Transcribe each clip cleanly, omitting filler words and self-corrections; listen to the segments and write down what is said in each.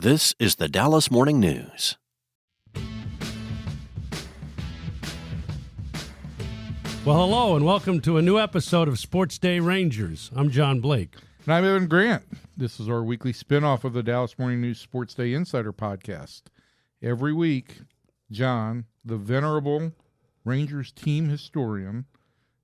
This is the Dallas Morning News. Well, hello, and welcome to a new episode of SportsDay Rangers. I'm John Blake. And I'm Evan Grant. This is our weekly spinoff of the Dallas Morning News SportsDay Insider podcast. Every week, John, the venerable Rangers team historian,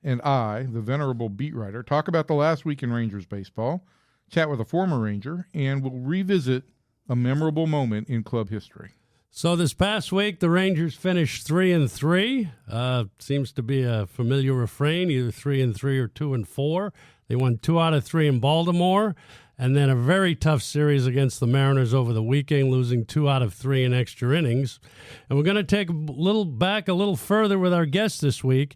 and I, the venerable beat writer, talk about the last week in Rangers baseball, chat with a former Ranger, and we'll revisit a memorable moment in club history. So this past week, the Rangers finished 3-3. Seems to be a familiar refrain, either 3-3 or 2-4. They won 2 out of 3 in Baltimore, and then a very tough series against the Mariners over the weekend, losing 2 out of 3 in extra innings. And we're going to take a little further with our guest this week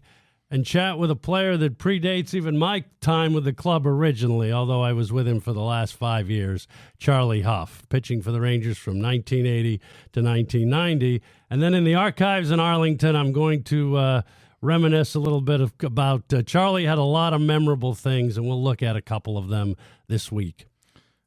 and chat with a player that predates even my time with the club originally, although I was with him for the last 5 years, Charlie Hough, pitching for the Rangers from 1980 to 1990. And then in the archives in Arlington, I'm going to reminisce a little bit about Charlie had a lot of memorable things, and we'll look at a couple of them this week.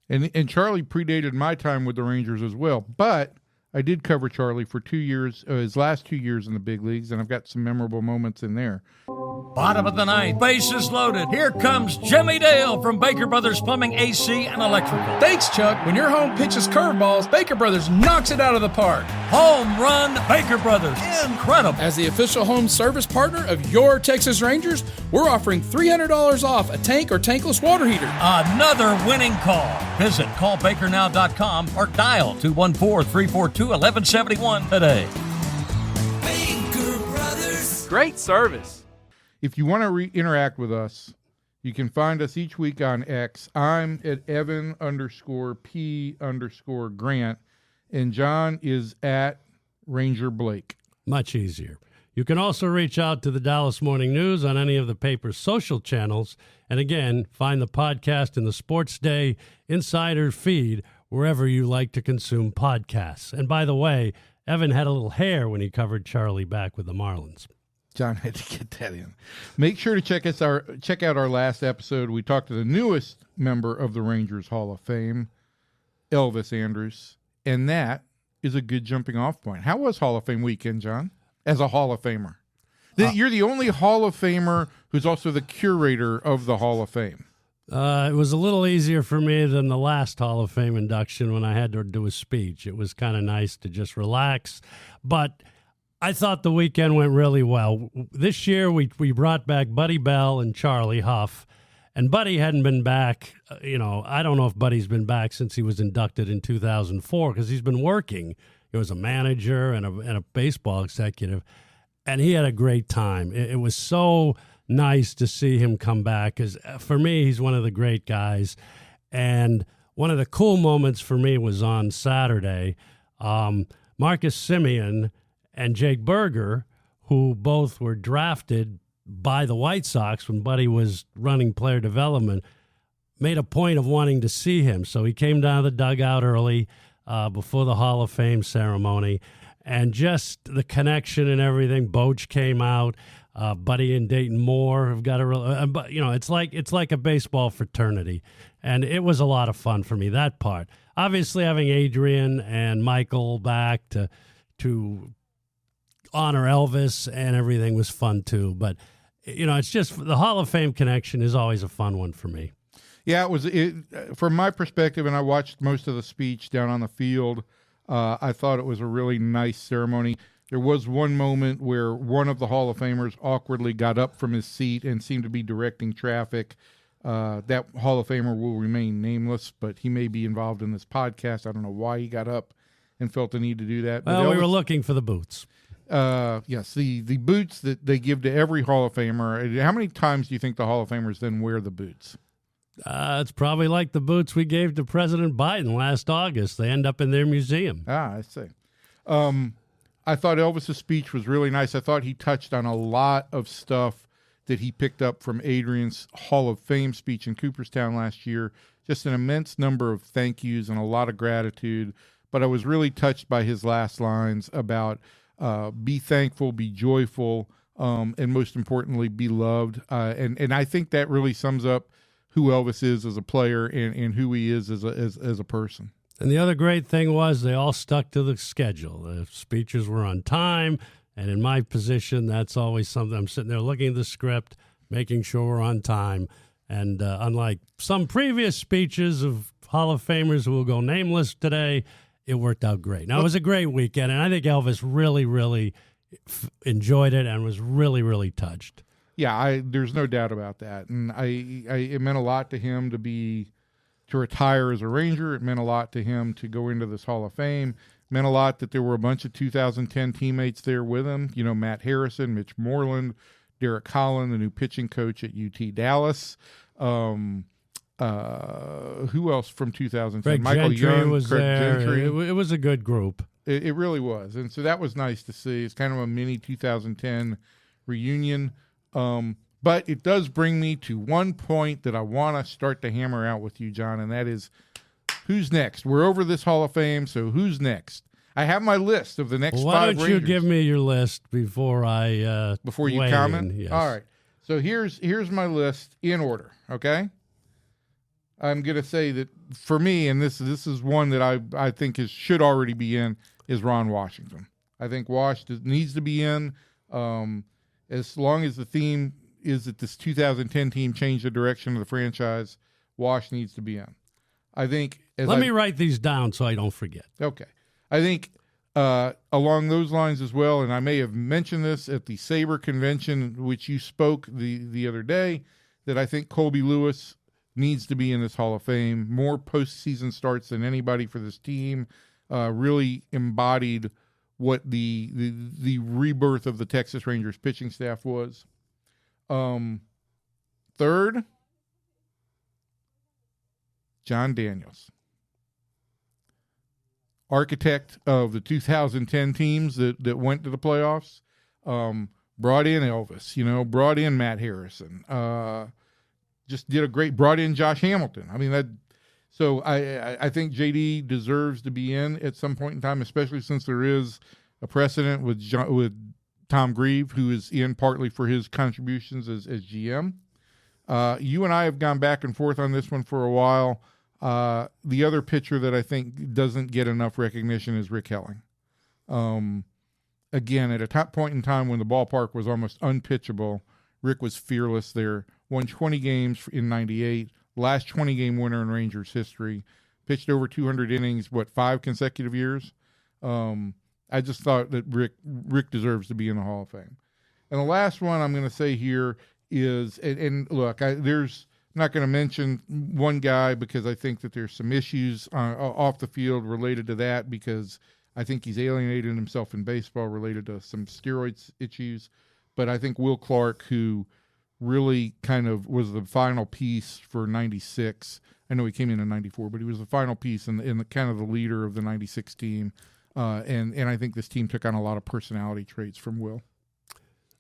And Charlie predated my time with the Rangers as well, but I did cover Charlie for 2 years, his last 2 years in the big leagues, and I've got some memorable moments in there. Bottom of the ninth, bases loaded. Here comes Jimmy Dale from Baker Brothers Plumbing, AC, and Electrical. Thanks, Chuck. When your home pitches curveballs, Baker Brothers knocks it out of the park. Home run, Baker Brothers. Incredible. As the official home service partner of your Texas Rangers, we're offering $300 off a tank or tankless water heater. Another winning call. Visit callbakernow.com or dial 214-342-1171 today. Baker Brothers. Great service. If you want to interact with us, you can find us each week on X. I'm at Evan_P_Grant, and John is at Ranger Blake. Much easier. You can also reach out to the Dallas Morning News on any of the paper's social channels. And again, find the podcast in the SportsDay Insider feed wherever you like to consume podcasts. And by the way, Evan had a little hair when he covered Charlie back with the Marlins. John had to get that in. Make sure to check out our last episode. We talked to the newest member of the Rangers Hall of Fame, Elvis Andrus, and that is a good jumping off point. How was Hall of Fame weekend, John, as a Hall of Famer? You're the only Hall of Famer who's also the curator of the Hall of Fame. It was a little easier for me than the last Hall of Fame induction when I had to do a speech. It was kind of nice to just relax, but I thought the weekend went really well. This year, we brought back Buddy Bell and Charlie Hough, and Buddy hadn't been back. I don't know if Buddy's been back since he was inducted in 2004 because he's been working. He was a manager and a baseball executive, and he had a great time. It was so nice to see him come back because for me, he's one of the great guys. And one of the cool moments for me was on Saturday. Marcus Semien and Jake Berger, who both were drafted by the White Sox when Buddy was running player development, made a point of wanting to see him. So he came down to the dugout early before the Hall of Fame ceremony, and just the connection and everything. Boch came out. Buddy and Dayton Moore have got a real, it's like a baseball fraternity, and it was a lot of fun for me, that part. Obviously, having Adrian and Michael back to honor Elvis and everything was fun too. But, it's just the Hall of Fame connection is always a fun one for me. Yeah, from my perspective, and I watched most of the speech down on the field, I thought it was a really nice ceremony. There was one moment where one of the Hall of Famers awkwardly got up from his seat and seemed to be directing traffic. That Hall of Famer will remain nameless, but he may be involved in this podcast. I don't know why he got up and felt the need to do that. Well, we were looking for the boots. Yes, the boots that they give to every Hall of Famer. How many times do you think the Hall of Famers then wear the boots? It's probably like the boots we gave to President Biden last August. They end up in their museum. I see. I thought Elvis's speech was really nice. I thought he touched on a lot of stuff that he picked up from Adrian's Hall of Fame speech in Cooperstown last year. Just an immense number of thank yous and a lot of gratitude. But I was really touched by his last lines about be thankful, be joyful, and most importantly, be loved. And I think that really sums up who Elvis is as a player and who he is as a person. And the other great thing was they all stuck to the schedule. The speeches were on time, and in my position, that's always something. I'm sitting there looking at the script, making sure we're on time. And unlike some previous speeches of Hall of Famers who will go nameless today, it worked out great. Now, it was a great weekend, and I think Elvis really, really enjoyed it and was really, really touched. Yeah, there's no doubt about that. And it meant a lot to him to retire as a Ranger. It meant a lot to him to go into this Hall of Fame. It meant a lot that there were a bunch of 2010 teammates there with him. You know, Matt Harrison, Mitch Moreland, Derek Holland, the new pitching coach at UT Dallas. Who else from 2010? Craig Michael Gentry Young, was Craig there. Gentry. It was a good group. It really was. And so that was nice to see. It's kind of a mini 2010 reunion. But it does bring me to one point that I want to start to hammer out with you, John, and that is who's next? We're over this Hall of Fame, so who's next? I have my list of the next Why five don't you Rangers. give me your list before I Before you weigh comment? in? Yes. All right. So here's my list in order, okay? I'm going to say that for me, and this is one that I think should already be in, is Ron Washington. I think Wash needs to be in as long as the theme is that this 2010 team changed the direction of the franchise. Wash needs to be in. I think. Let me write these down so I don't forget. Okay. I think along those lines as well, and I may have mentioned this at the Sabre convention, which you spoke the other day, that I think Colby Lewis needs to be in this Hall of Fame. More postseason starts than anybody for this team. Really embodied what the rebirth of the Texas Rangers pitching staff was. Third, John Daniels, architect of the 2010 teams that went to the playoffs. Brought in Elvis, brought in Matt Harrison. Just did brought in Josh Hamilton. I mean, so I think JD deserves to be in at some point in time, especially since there is a precedent with Tom Grieve, who is in partly for his contributions as GM. You and I have gone back and forth on this one for a while. The other pitcher that I think doesn't get enough recognition is Rick Helling. Again, at a top point in time when the ballpark was almost unpitchable, Rick was fearless there. Won 20 games in 98, last 20-game winner in Rangers history. Pitched over 200 innings, 5 consecutive years? I just thought that Rick deserves to be in the Hall of Fame. And the last one I'm going to say here is, and look, I'm not going to mention one guy because I think that there's some issues off the field related to that, because I think he's alienated himself in baseball related to some steroids issues. But I think Will Clark, who really kind of was the final piece for 96. I know he came in 94, but he was the final piece and the kind of the leader of the 96 team. And I think this team took on a lot of personality traits from Will.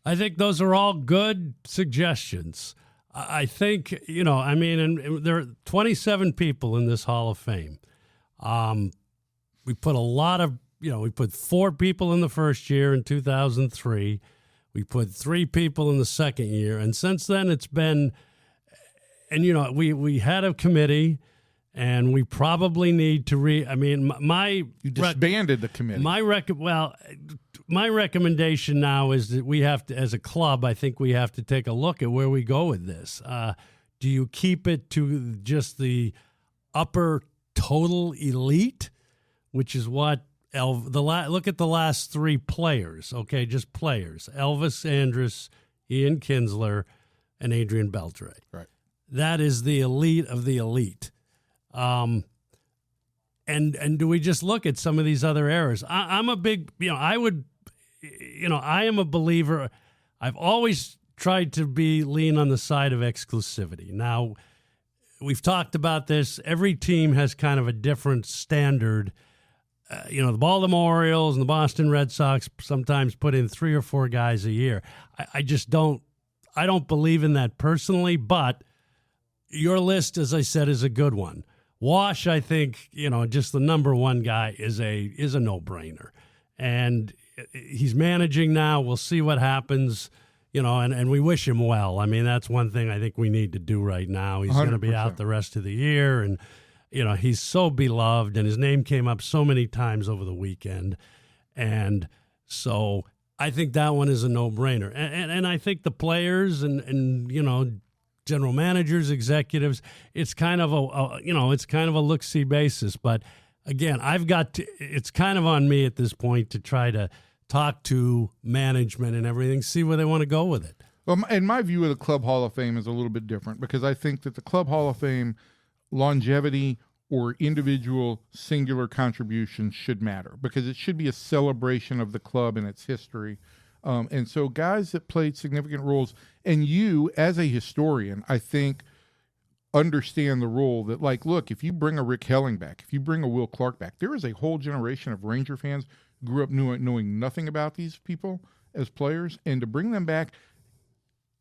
I think those are all good suggestions. I think, and there are 27 people in this Hall of Fame. We put a lot of, we put 4 people in the first year in 2003. We put 3 people in the second year. And since then it's been, and, we had a committee. And we probably need to you disbanded the committee. My recommendation now is that we have to, as a club, I think we have to take a look at where we go with this. Do you keep it to just the upper total elite, which is what look at the last 3 players, okay, just players: Elvis Andrus, Ian Kinsler, and Adrian Beltre. Right. That is the elite of the elite. And do we just look at some of these other errors? I'm a big, I am a believer. I've always tried to lean on the side of exclusivity. Now, we've talked about this. Every team has kind of a different standard. The Baltimore Orioles and the Boston Red Sox sometimes put in 3 or 4 guys a year. I don't believe in that personally, but your list, as I said, is a good one. Wash, I think, just the number 1 guy is a no-brainer. And he's managing now. We'll see what happens, and we wish him well. I mean, that's one thing I think we need to do right now. He's going to be 100%. out the rest of the year. And he's so beloved, and his name came up so many times over the weekend. And so I think that one is a no-brainer. And I think the players and general managers, executives, it's kind of a look-see basis. But again, it's kind of on me at this point to try to talk to management and everything, see where they want to go with it. Well, and my view of the Club Hall of Fame is a little bit different, because I think that the Club Hall of Fame longevity or individual singular contributions should matter, because it should be a celebration of the club and its history. And so guys that played significant roles, and you as a historian, I think, understand the role that, like, look, if you bring a Rick Helling back, if you bring a Will Clark back, there is a whole generation of Ranger fans who grew up knowing nothing about these people as players, and to bring them back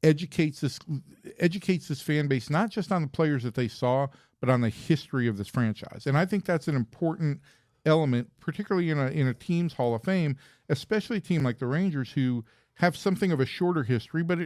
educates this fan base, not just on the players that they saw, but on the history of this franchise. And I think that's an important element, particularly in a team's Hall of Fame, especially a team like the Rangers, who have something of a shorter history, but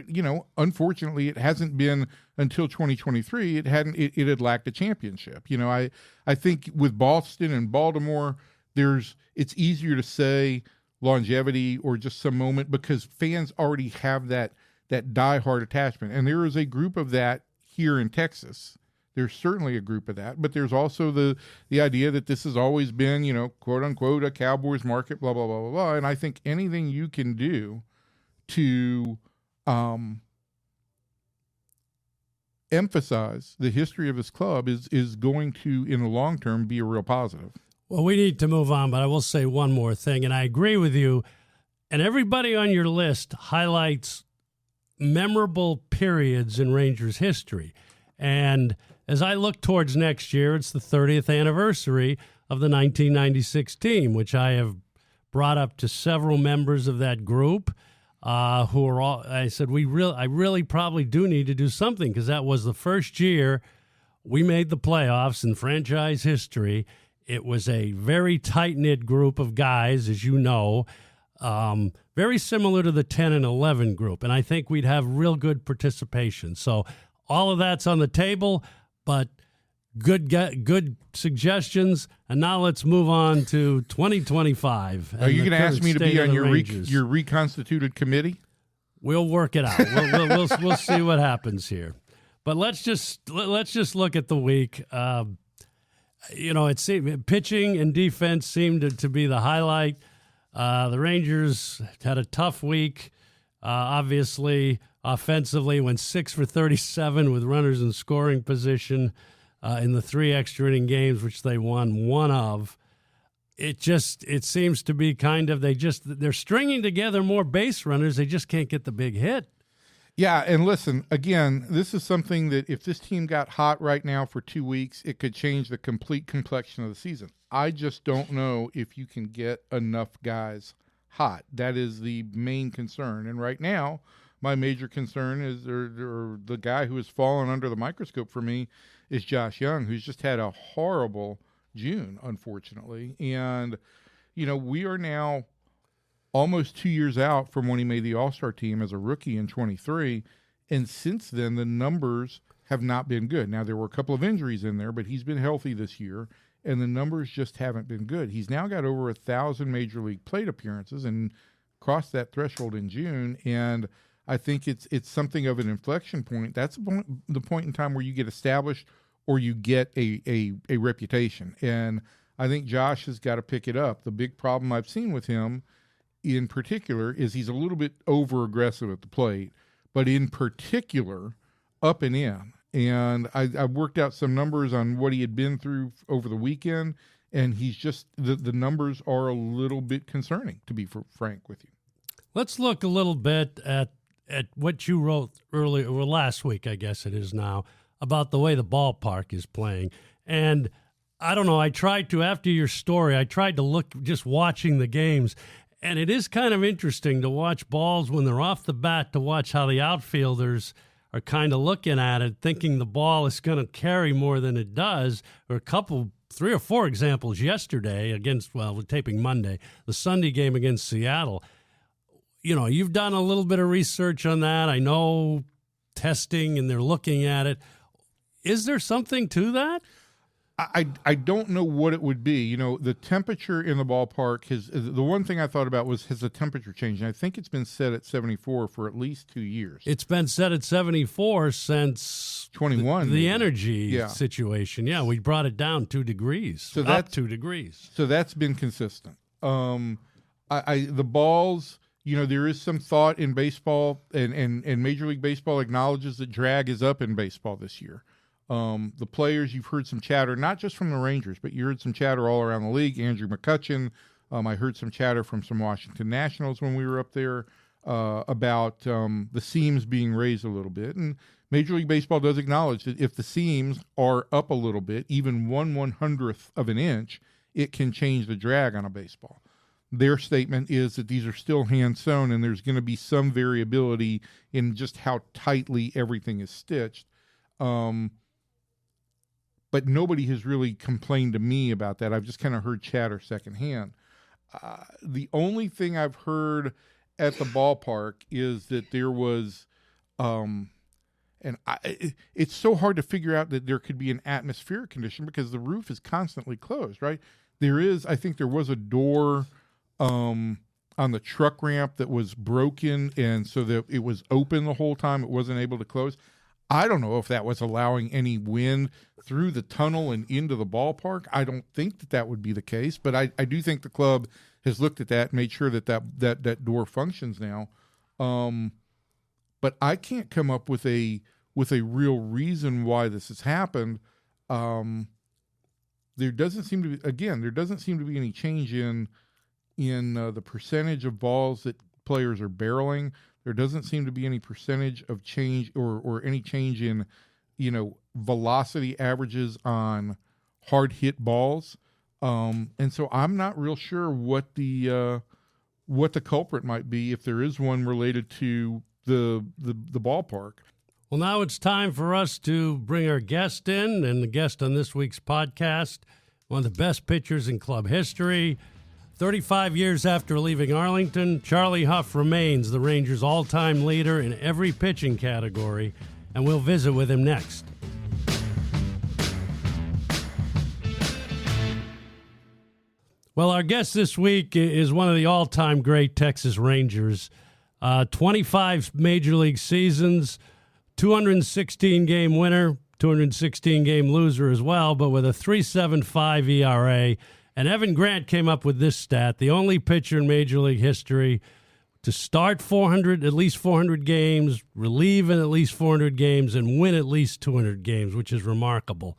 unfortunately it hasn't been until 2023. It had lacked a championship. I think with Boston and Baltimore, it's easier to say longevity or just some moment, because fans already have that diehard attachment. And there is a group of that here in Texas. There's certainly a group of that, but there's also the idea that this has always been, quote unquote, a Cowboys market, blah, blah, blah, blah, blah. And I think anything you can do to emphasize the history of this club is going to, in the long term, be a real positive. Well, we need to move on, but I will say one more thing, and I agree with you. And everybody on your list highlights memorable periods in Rangers history. And as I look towards next year, it's the 30th anniversary of the 1996 team, which I have brought up to several members of that group who are all, I said, I really probably do need to do something, because that was the first year we made the playoffs in franchise history. It was a very tight-knit group of guys, as you know, very similar to the 10 and 11 group, and I think we'd have real good participation. So all of that's on the table, but good suggestions. And now let's move on to 2025. Are you going to ask me to be on your reconstituted committee? We'll work it out. We'll see what happens here. But let's just look at the week. It seemed pitching and defense seemed to be the highlight. The Rangers had a tough week. Obviously, offensively, went 6 for 37 with runners in scoring position in the 3 extra inning games, which they won one of. It seems to be kind of they're stringing together more base runners. They just can't get the big hit. Yeah, and listen, again, this is something that if this team got hot right now for 2 weeks, it could change the complete complexion of the season. I just don't know if you can get enough guys hot. That is the main concern. And right now, my major concern is or the guy who has fallen under the microscope for me is Josh Jung, who's just had a horrible June, unfortunately. And, we are now almost 2 years out from when he made the All-Star team as a rookie in 23. And since then, the numbers have not been good. Now, there were a couple of injuries in there, but he's been healthy this year, and the numbers just haven't been good. He's now got over 1,000 Major League plate appearances and crossed that threshold in June, and I think it's something of an inflection point. That's the point in time where you get established or you get a reputation, and I think Josh has got to pick it up. The big problem I've seen with him in particular is he's a little bit over-aggressive at the plate, but in particular up and in. And I worked out some numbers on what he had been through over the weekend, and he's just the numbers are a little bit concerning, to be frank with you. Let's look a little bit at what you wrote earlier, or last week, I guess it is now, about the way the ballpark is playing. And I don't know, after your story, I tried to look, just watching the games, and it is kind of interesting to watch balls when they're off the bat, to watch how the outfielders are kind of looking at it, thinking the ball is going to carry more than it does. Or 3 or 4 examples yesterday we're taping Monday, the Sunday game against Seattle. You've done a little bit of research on that. I know testing, and they're looking at it. Is there something to that? I don't know what it would be. The temperature in the ballpark the one thing I thought about was, has the temperature changed? And I think it's been set at 74 for at least 2 years. It's been set at 74 since 21. The energy situation. Yeah, we brought it down 2 degrees. So up 2 degrees. So that's been consistent. The balls, there is some thought in baseball, and Major League Baseball acknowledges that drag is up in baseball this year. The players, you've heard some chatter, not just from the Rangers, but you heard some chatter all around the league. Andrew McCutchen, I heard some chatter from some Washington Nationals when we were up there about the seams being raised a little bit. And Major League Baseball does acknowledge that if the seams are up a little bit, even 1/100th of an inch, it can change the drag on a baseball. Their statement is that these are still hand sewn, and there's going to be some variability in just how tightly everything is stitched. But nobody has really complained to me about that. I've just kind of heard chatter secondhand. The only thing I've heard at the ballpark is that there was, it's so hard to figure out that there could be an atmospheric condition because the roof is constantly closed, right? I think there was a door on the truck ramp that was broken, and so that it was open the whole time. It wasn't able to close. I don't know if that was allowing any wind through the tunnel and into the ballpark. I don't think that would be the case, but I do think the club has looked at that and made sure that door functions now. But I can't come up with a real reason why this has happened. There doesn't seem to be any change in the percentage of balls that players are barreling. There doesn't seem to be any percentage of change or any change in, velocity averages on hard hit balls. And so I'm not real sure what the culprit might be, if there is one related to the ballpark. Well, now it's time for us to bring our guest in, and the guest on this week's podcast, one of the best pitchers in club history. 35 years after leaving Arlington, Charlie Hough remains the Rangers' all-time leader in every pitching category, and we'll visit with him next. Well, our guest this week is one of the all-time great Texas Rangers. 25 Major League seasons, 216-game winner, 216-game loser as well, but with a 3.75 ERA. And Evan Grant came up with this stat: the only pitcher in Major League history to start at least 400 games, relieve in at least 400 games, and win at least 200 games, which is remarkable.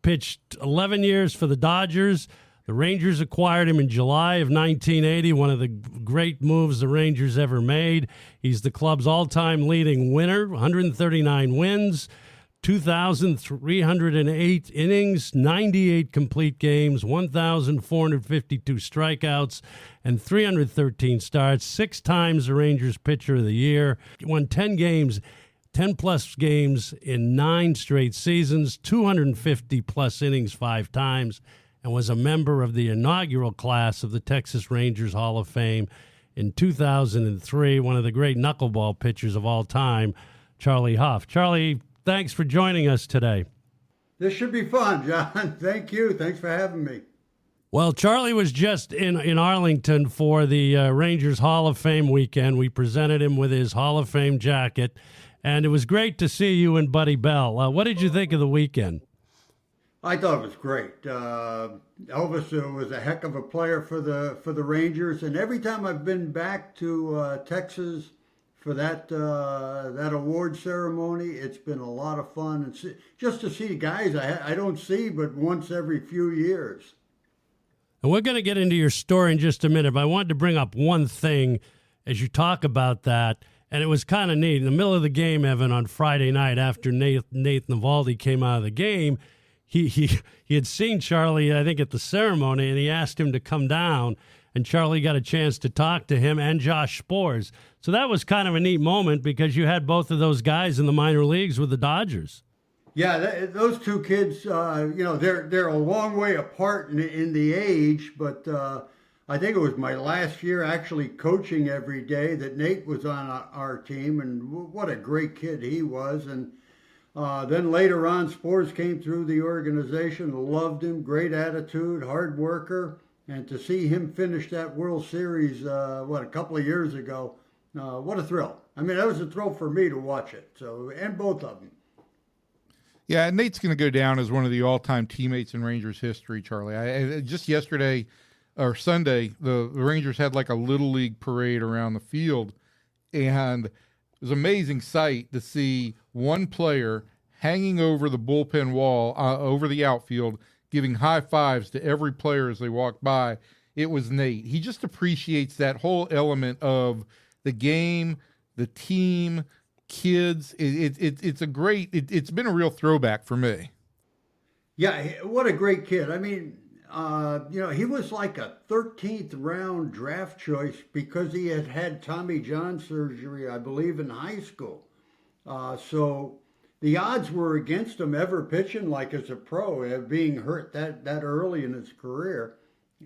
Pitched 11 years for the Dodgers. The Rangers acquired him in July of 1980, one of the great moves the Rangers ever made. He's the club's all-time leading winner, 139 wins, 2,308 innings, 98 complete games, 1,452 strikeouts, and 313 starts. 6 times the Rangers Pitcher of the Year. He won 10-plus games in 9 straight seasons, 250-plus innings 5 times, and was a member of the inaugural class of the Texas Rangers Hall of Fame in 2003. One of the great knuckleball pitchers of all time, Charlie Hough. Charlie, thanks for joining us today. This should be fun, John. Thank you. Thanks for having me. Well, Charlie was just in Arlington for the Rangers Hall of Fame weekend. We presented him with his Hall of Fame jacket, and it was great to see you and Buddy Bell. What did you think of the weekend? I thought it was great. Elvis was a heck of a player for the Rangers, and every time I've been back to Texas for that award ceremony, it's been a lot of fun, and just to see guys I don't see but once every few years. And we're going to get into your story in just a minute, but I wanted to bring up one thing as you talk about that, and it was kind of neat. In the middle of the game, Evan, on Friday night after Nathan Eovaldi came out of the game, he had seen Charlie, I think, at the ceremony, and he asked him to come down, and Charlie got a chance to talk to him and Josh Sborz. So that was kind of a neat moment because you had both of those guys in the minor leagues with the Dodgers. Yeah, those two kids, they're a long way apart in the age, but I think it was my last year actually coaching every day that Nate was on our team, and what a great kid he was. And Then later on, Spores came through the organization, loved him, great attitude, hard worker. And to see him finish that World Series, a couple of years ago, what a thrill. I mean, that was a thrill for me to watch it. So, and both of them. Yeah, Nate's going to go down as one of the all-time teammates in Rangers history, Charlie. Just yesterday or Sunday, the Rangers had like a Little League parade around the field, and it was an amazing sight to see one player hanging over the bullpen wall, over the outfield, giving high fives to every player as they walked by. It was Nate. He just appreciates that whole element of the game, the team, kids. It's a great, it's been a real throwback for me. Yeah, what a great kid. I mean, he was like a 13th round draft choice because he had had Tommy John surgery, I believe, in high school. So the odds were against him ever pitching like as a pro, being hurt that early in his career.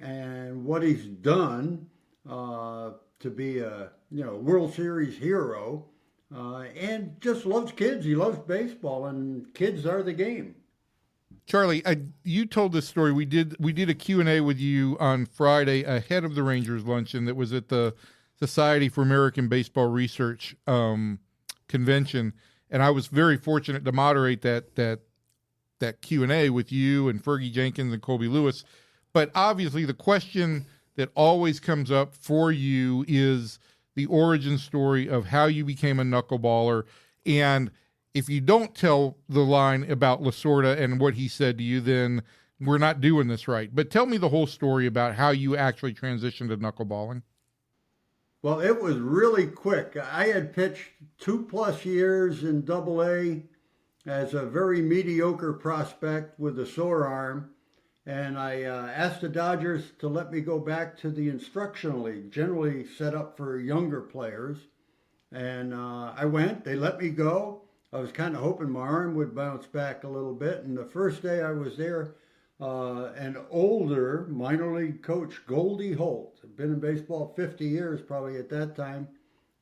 And what he's done to be a World Series hero, and just loves kids. He loves baseball, and kids are the game. Charlie, you told this story. We did a Q&A with you on Friday ahead of the Rangers luncheon that was at the Society for American Baseball Research convention, and I was very fortunate to moderate that Q&A with you and Fergie Jenkins and Colby Lewis. But obviously the question that always comes up for you is the origin story of how you became a knuckleballer. And if you don't tell the line about Lasorda and what he said to you, then we're not doing this right. But tell me the whole story about how you actually transitioned to knuckleballing. Well, it was really quick. I had pitched 2+ years in Double-A as a very mediocre prospect with a sore arm. And I asked the Dodgers to let me go back to the instructional league, generally set up for younger players. And I went, they let me go. I was kind of hoping my arm would bounce back a little bit. And the first day I was there, an older minor league coach, Goldie Holt, had been in baseball 50 years probably at that time,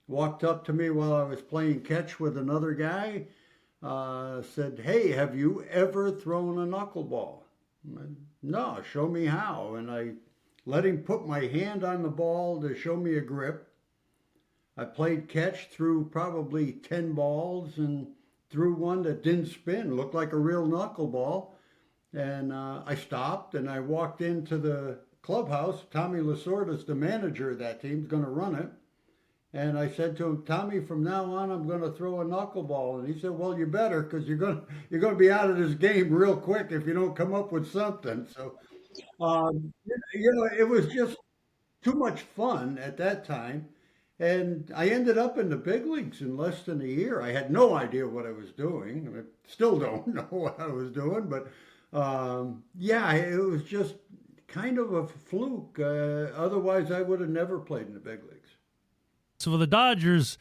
walked up to me while I was playing catch with another guy, said, "Hey, have you ever thrown a knuckleball?" "No, show me how." And I let him put my hand on the ball to show me a grip. I played catch, threw probably 10 balls and threw one that didn't spin, looked like a real knuckleball. And I stopped and I walked into the clubhouse. Tommy Lasorda's the manager of that team, going to run it. And I said to him, "Tommy, from now on, I'm going to throw a knuckleball." And he said, "Well, you better, because you're going to be out of this game real quick if you don't come up with something." So, it was just too much fun at that time. And I ended up in the big leagues in less than a year. I had no idea what I was doing. I still don't know what I was doing. But, it was just kind of a fluke. Otherwise, I would have never played in the big leagues. So for the Dodgers,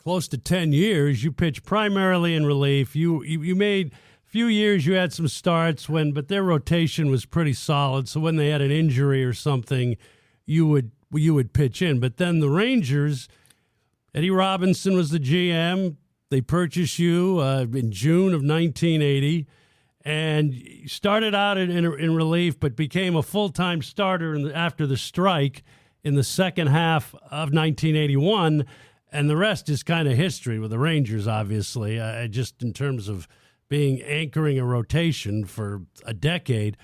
close to 10 years, you pitched primarily in relief. You made a few years you had some starts but their rotation was pretty solid. So when they had an injury or something, you would pitch in. But then the Rangers, Eddie Robinson was the GM. They purchased you in June of 1980, and you started out in relief, but became a full-time starter after the strike in the second half of 1981, and the rest is kind of history with the Rangers, obviously, just in terms of anchoring a rotation for a decade.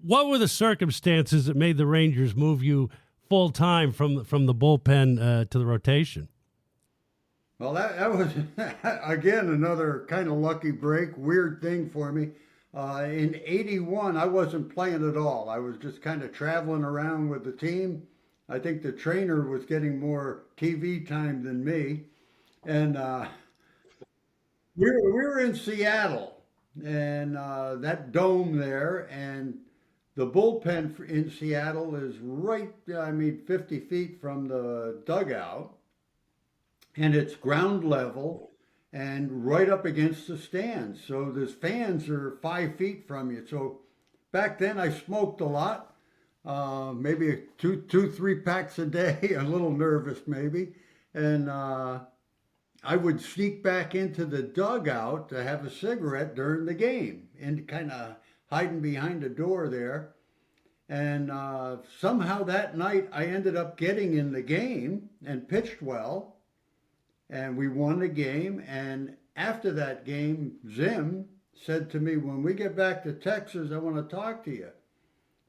What were the circumstances that made the Rangers move you full-time from the bullpen to the rotation? Well, that was, again, another kind of lucky break, weird thing for me. In 81, I wasn't playing at all. I was just kind of traveling around with the team. I think the trainer was getting more TV time than me. And we were in Seattle, and that dome there, and the bullpen in Seattle is right, 50 feet from the dugout, and it's ground level and right up against the stands. So the fans are 5 feet from you. So back then I smoked a lot. Maybe two, 3 packs a day, a little nervous maybe. And I would sneak back into the dugout to have a cigarette during the game and kind of hiding behind the door there. And somehow that night I ended up getting in the game and pitched well. And we won the game. And after that game, Zim said to me, when we get back to Texas, I want to talk to you.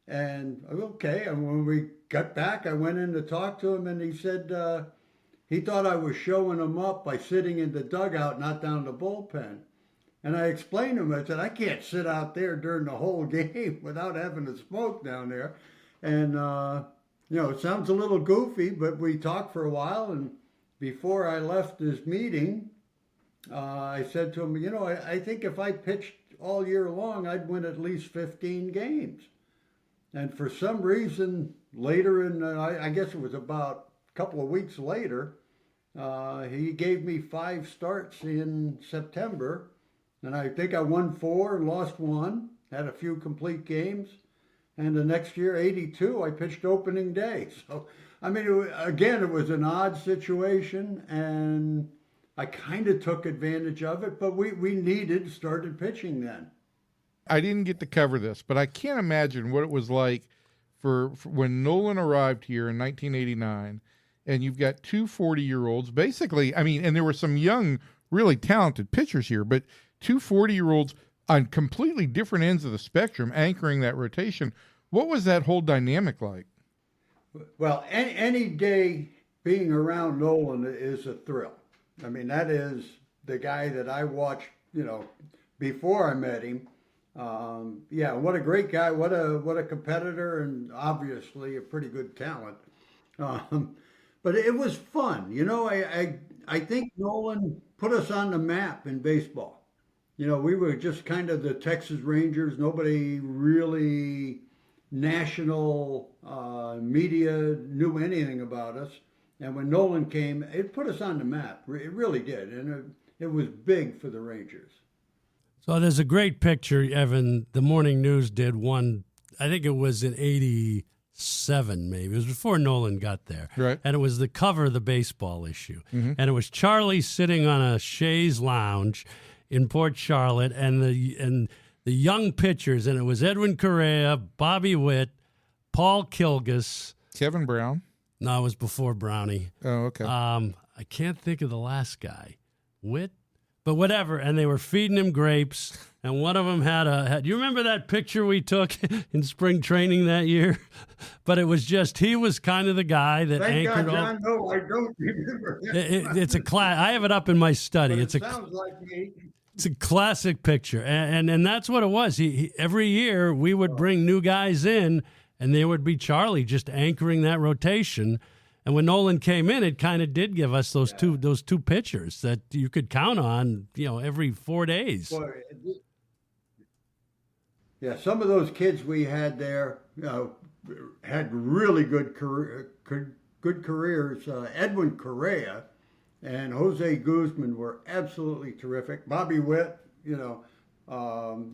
And okay. And when we got back, I went in to talk to him, and he said he thought I was showing him up by sitting in the dugout, not down the bullpen. And I explained to him, I said, I can't sit out there during the whole game without having a smoke down there. And, it sounds a little goofy, but we talked for a while. And before I left this meeting, I said to him, I think if I pitched all year long, I'd win at least 15 games. And for some reason, later I guess it was about a couple of weeks later, he gave me 5 starts in September. And I think I won 4 and lost 1, had a few complete games. And the next year, 82, I pitched opening day. So, it was an odd situation, and I kind of took advantage of it, but we started pitching then. I didn't get to cover this, but I can't imagine what it was like for when Nolan arrived here in 1989, and you've got 2 40-year-olds, basically, and there were some young, really talented pitchers here, but 2 40-year-olds on completely different ends of the spectrum anchoring that rotation. What was that whole dynamic like? Well, any day being around Nolan is a thrill. That is the guy that I watched, before I met him. What a great guy, what a competitor, and obviously a pretty good talent. But it was fun. I think Nolan put us on the map in baseball. We were just kind of the Texas Rangers. Nobody really national media knew anything about us. And when Nolan came, it put us on the map. It really did. And it was big for the Rangers. So there's a great picture, Evan. The Morning News did one, I think it was in 87, maybe. It was before Nolan got there. Right. And it was the cover of the baseball issue. Mm-hmm. And it was Charlie sitting on a chaise lounge in Port Charlotte, and the young pitchers, and it was Edwin Correa, Bobby Witt, Paul Kilgus. Kevin Brown. No, it was before Brownie. Oh, okay. I can't think of the last guy. Witt? But whatever, and they were feeding him grapes, and one of them had you remember that picture we took in spring training that year? But it was he was kind of the guy that anchored God, John, no, I don't remember. It's a class. I have it up in my study. But it sounds like me. It's a classic picture, and that's what it was. He every year we would bring new guys in, and there would be Charlie just anchoring that rotation. And when Nolan came in, it kind of did give us those two pitchers that you could count on, every 4 days. Well, some of those kids we had there had really good careers. Edwin Correa and Jose Guzman were absolutely terrific. Bobby Witt, you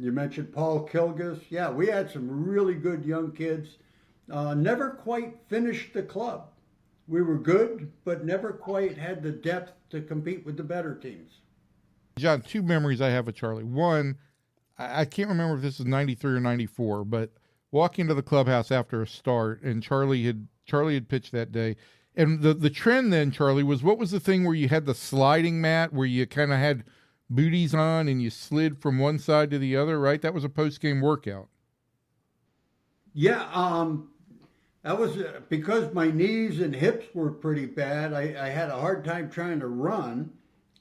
mentioned Paul Kilgus. Yeah, we had some really good young kids. Never quite finished the club. We were good, but never quite had the depth to compete with the better teams. John, 2 memories I have of Charlie. One, I can't remember if this is 93 or 94, but walking into the clubhouse after a start, and Charlie had pitched that day. And the trend then, Charlie, was, what was the thing where you had the sliding mat where you kind of had booties on and you slid from one side to the other, right? That was a post-game workout. Yeah, that was because my knees and hips were pretty bad. I had a hard time trying to run,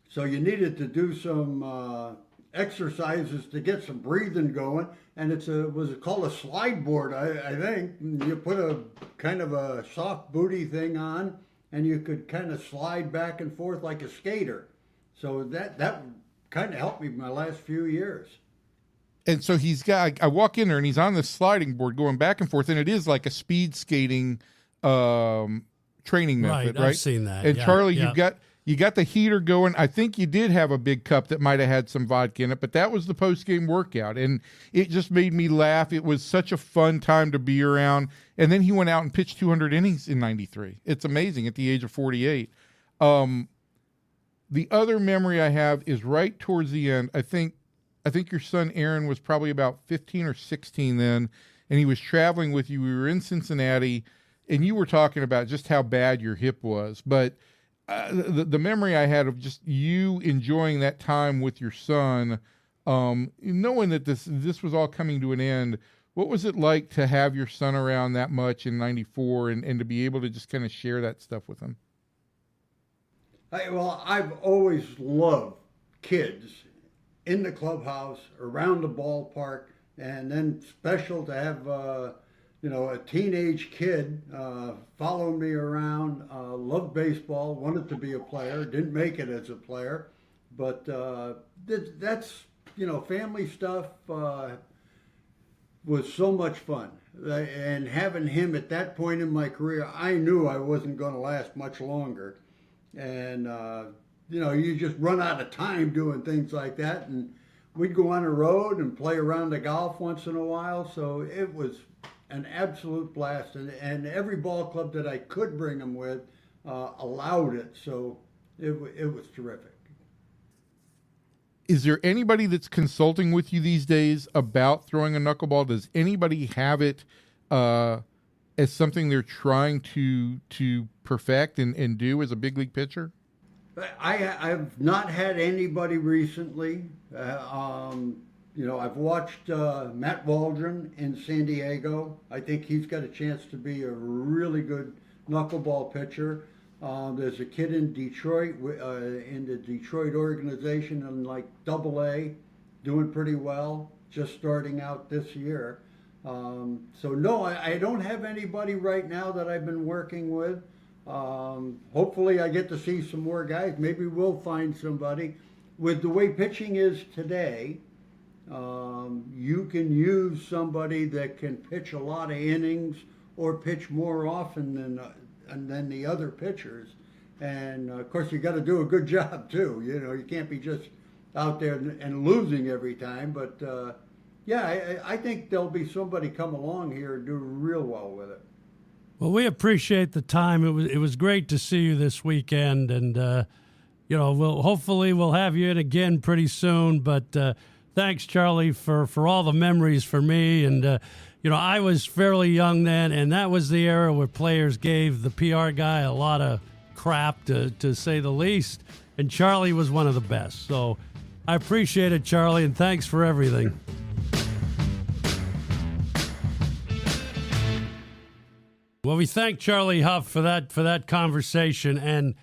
so you needed to do some exercises to get some breathing going. And it was called a slide board, I think. You put a kind of a soft booty thing on, and you could kind of slide back and forth like a skater. So that kind of helped me my last few years. And so I walk in there and he's on the sliding board going back and forth, and it is like a speed skating training method, right? I've seen that. And yeah, Charlie, yeah. you got the heater going. I think you did have a big cup that might have had some vodka in it, but that was the post-game workout, and it just made me laugh. It was such a fun time to be around. And then he went out and pitched 200 innings in 93. It's amazing at the age of 48. The other memory I have is right towards the end. I think your son Aaron was probably about 15 or 16 then, and he was traveling with you. We were in Cincinnati, and you were talking about just how bad your hip was. But the memory I had of just you enjoying that time with your son, knowing that this was all coming to an end, what was it like to have your son around that much in '94 and to be able to just kind of share that stuff with him? Well, I've always loved kids in the clubhouse, around the ballpark, and then special to have a teenage kid following me around. Loved baseball, wanted to be a player, didn't make it as a player, but that's family stuff was so much fun. And having him at that point in my career, I knew I wasn't going to last much longer. And, you just run out of time doing things like that. And we'd go on the road and play around the golf once in a while. So it was an absolute blast. And every ball club that I could bring him with allowed it. So it was terrific. Is there anybody that's consulting with you these days about throwing a knuckleball? Does anybody have it as something they're trying to perfect and do as a big league pitcher? I've not had anybody recently. I've watched Matt Waldron in San Diego. I think he's got a chance to be a really good knuckleball pitcher. There's a kid in Detroit, in the Detroit organization in like AA, doing pretty well, just starting out this year. So no, I don't have anybody right now that I've been working with. Hopefully I get to see some more guys. Maybe we'll find somebody. With the way pitching is today, you can use somebody that can pitch a lot of innings or pitch more often than the other pitchers. And of course you got to do a good job too. You can't be just out there and losing every time. But I think there'll be somebody come along here and do real well with it. Well, we appreciate the time. It was great to see you this weekend, and we'll have you in again pretty soon. But thanks, Charlie, for all the memories for me. And I was fairly young then, and that was the era where players gave the PR guy a lot of crap, to say the least. And Charlie was one of the best. So I appreciate it, Charlie, and thanks for everything. Well, we thank Charlie Hough for that conversation, and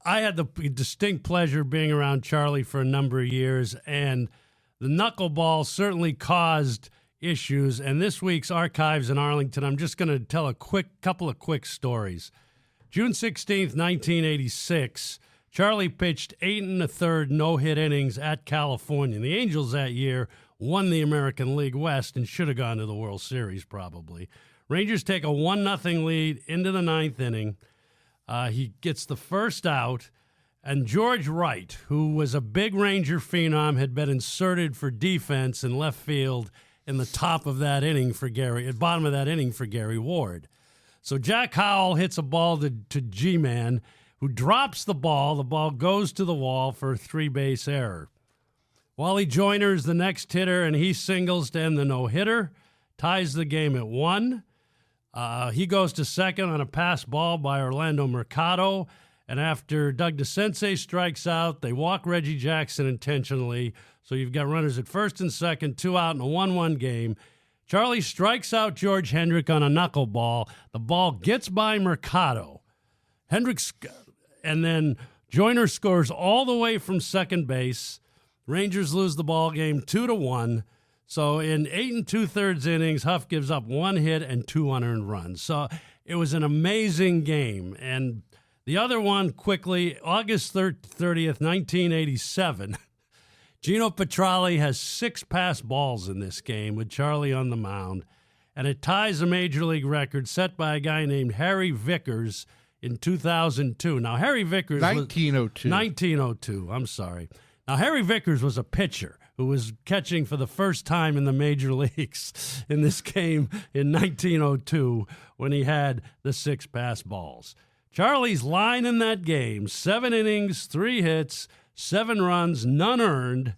I had the distinct pleasure of being around Charlie for a number of years, and the knuckleball certainly caused issues. And this week's Archives in Arlington, I'm just going to tell a couple of quick stories. June 16th, 1986, Charlie pitched 8 1/3 no-hit innings at California. The Angels that year won the American League West and should have gone to the World Series probably. Rangers take a 1-0 lead into the 9th inning. He gets the first out, and George Wright, who was a big Ranger phenom, had been inserted for defense in left field in the top of that inning bottom of that inning for Gary Ward. So Jack Howell hits a ball to G-Man, who drops the ball. The ball goes to the wall for a 3-base error. Wally Joyner's the next hitter, and he singles to end the no-hitter, ties the game at 1. He goes to second on a pass ball by Orlando Mercado, and after Doug DeCense strikes out, they walk Reggie Jackson intentionally, so you've got runners at first and second, 2 out in a 1-1 game. Charlie strikes out George Hendrick on a knuckleball. The ball gets by Mercado. And then Joyner scores all the way from second base. Rangers lose the ball game 2-1. So in 8 2/3 innings, Hough gives up 1 hit and 2 unearned runs. So it was an amazing game. And the other one, quickly, August 30th, 1987, Gino Petralli has 6 pass balls in this game with Charlie on the mound, and it ties a major league record set by a guy named Harry Vickers in 2002. Now, Harry Vickers 1902. 1902, I'm sorry. Now, Harry Vickers was a pitcher who was catching for the first time in the major leagues in this game in 1902 when he had the 6 pass balls. Charlie's line in that game, 7 innings, 3 hits, 7 runs, none earned,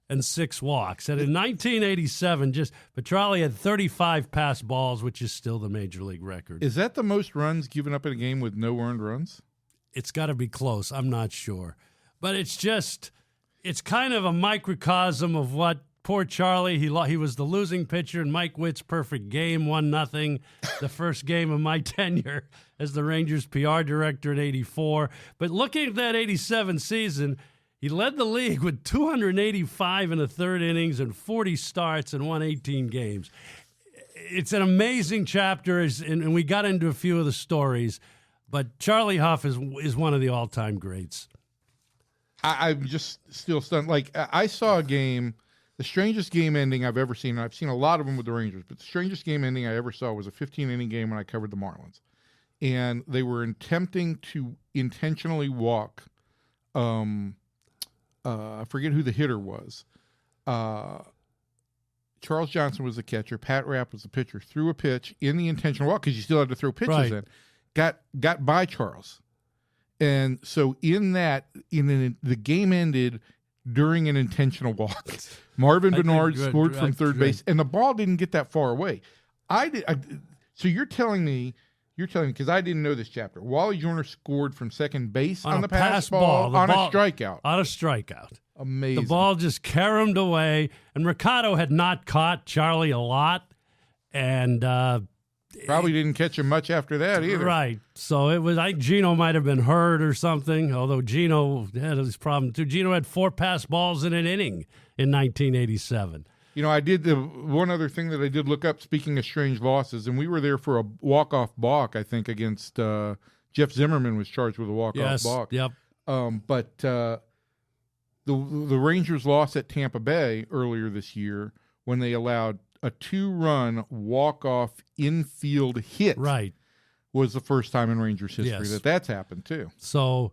and 6 walks. And in 1987, Charlie had 35 pass balls, which is still the major league record. Is that the most runs given up in a game with no earned runs? It's got to be close. I'm not sure. But it's kind of a microcosm of what poor Charlie, he was the losing pitcher in Mike Witt's perfect game, 1-0, the first game of my tenure as the Rangers PR director in 84. But looking at that 87 season, he led the league with 285 in the third innings and 40 starts and won 18 games. It's an amazing chapter, and we got into a few of the stories, but Charlie Hough is one of the all-time greats. I'm just still stunned. Like, I saw a game, the strangest game ending I've ever seen. I've seen a lot of them with the Rangers, but the strangest game ending I ever saw was a 15-inning game when I covered the Marlins. And they were attempting to intentionally walk, I forget who the hitter was. Charles Johnson was the catcher. Pat Rapp was the pitcher. Threw a pitch in the intentional walk because you still had to throw pitches in. Got by Charles. And so the game ended during an intentional walk. Marvin Bernard scored from third base, and the ball didn't get that far away. So you're telling me, because I didn't know this chapter, Wally Joyner scored from second base on the pass ball on a strikeout. On a strikeout. Amazing. The ball just caromed away, and Mercado had not caught Charlie a lot, and probably didn't catch him much after that either. Right. So I think Gino might have been hurt or something, although Gino had his problem too. Gino had 4 pass balls in an inning in 1987. I did the one other thing that I did look up, speaking of strange losses, and we were there for a walk-off balk, I think, against Jeff Zimmerman was charged with a walk-off balk. Yep. But the Rangers lost at Tampa Bay earlier this year when they allowed a 2-run walk-off infield hit. Right. Was the first time in Rangers history that's happened too. So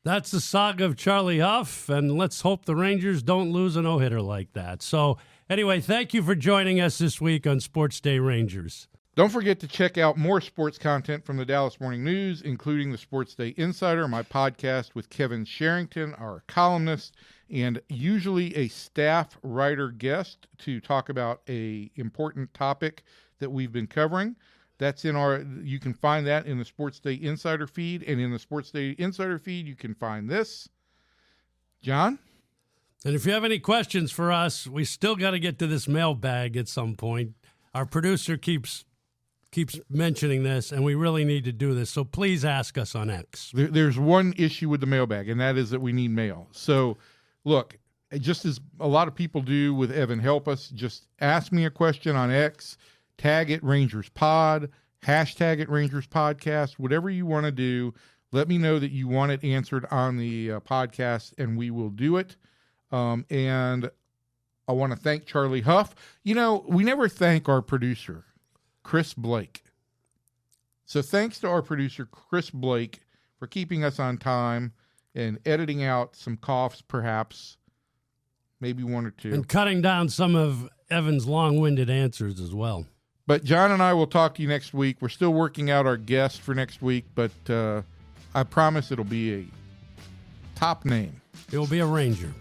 that's the saga of Charlie Hough, and let's hope the Rangers don't lose a no-hitter like that. So anyway, thank you for joining us this week on Sports Day Rangers. Don't forget to check out more sports content from the Dallas Morning News, including the Sports Day Insider, my podcast with Kevin Sherrington, our columnist, and usually a staff writer guest to talk about a important topic that we've been covering. You can find that in the Sports Day Insider feed, and in the Sports Day Insider feed, you can find this. John? And if you have any questions for us, we still got to get to this mailbag at some point. Our producer keeps mentioning this, and we really need to do this. So please ask us on X. There's one issue with the mailbag, and that is that we need mail. So, look, just as a lot of people do with Evan Help Us, just ask me a question on X, tag it Rangers Pod, hashtag it Rangers Podcast, whatever you want to do. Let me know that you want it answered on the podcast, and we will do it. And I want to thank Charlie Hough. We never thank our producer, Chris Blake. So thanks to our producer, Chris Blake, for keeping us on time and editing out some coughs, perhaps, maybe 1 or 2. And cutting down some of Evan's long-winded answers as well. But John and I will talk to you next week. We're still working out our guest for next week, but I promise it'll be a top name. It will be a Ranger.